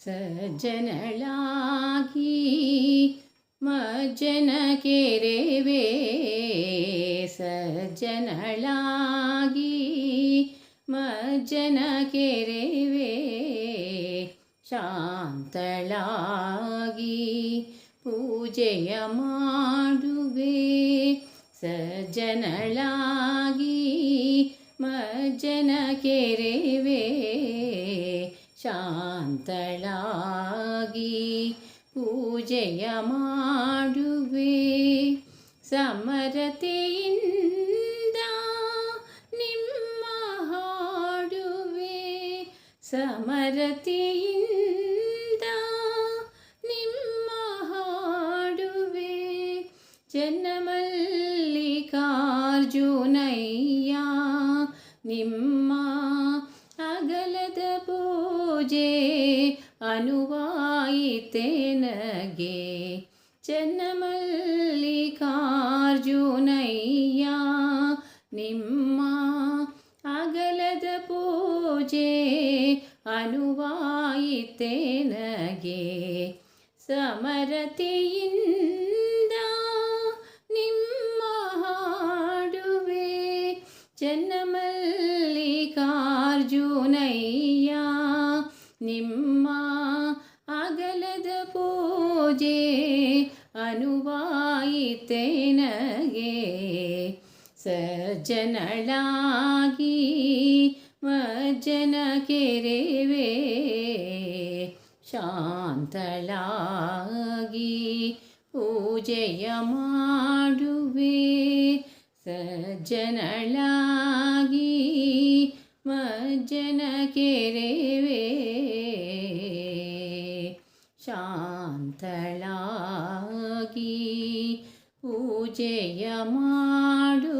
ಸಜ್ಜನಳಾಗಿ ಮಜ್ಜನ ಕೆರೆವೆ ಸಜ್ಜನಳಾಗಿ ಮಜ್ಜನ ಕೆರೆವೆ ಶಾಂತಳಾಗಿ ಪೂಜೆಯ ಮಾಡುವೆ ಸಜ್ಜನಳಾಗಿ ಮಜ್ಜನ ಕೆರೆವೆ ಶಾಂತಳಾಗಿ ಪೂಜೆಯ ಮಾಡುವೆ ಸಮರತೆಯಿಂದ ನಿಮ್ಮ ಹಾಡುವೆ ಸಮರತೆಯಿಂದ ನಿಮ್ಮ ಹಾಡುವೆ ಚನ್ನಮಲ್ಲಿಕಾರ್ಜುನಯ್ಯ ನಿಮ್ಮ ಅಗಲದ ಪೂಜೆ ಅನುವಾಯಿತೆನಗೆ ಚನ್ನಮಲ್ಲಿಕಾರ್ಜುನಯ್ಯ ನಿಮ್ಮ ಅಗಲದ ಪೂಜೆ ಅನುವಾಯಿತೆನಗೆ ಸಮರತೆಯಿಂದ ನಿಮ್ಮ ಹಾಡುವೆ ಚನ್ನಮಲ್ಲಿಕಾರ್ಜುನಯ್ಯ ನಿಮ್ಮ ಅಗಲದ ಪೂಜೆ ಅನುವಾಯಿತೆನಗೆ ಸಜ್ಜನಳಾಗಿ ಮಜ್ಜನ ಕೆರೆವೆ ಶಾಂತಳಾಗಿ ಪೂಜೆಯ ಮಾಡುವೆ ಸಜ್ಜನಳಾಗಿ ಮಜ್ಜನ ಕೆರೆವೆ ಶಾಂತಳಾಗಿ ಪೂಜೆಯ ಮಾಡು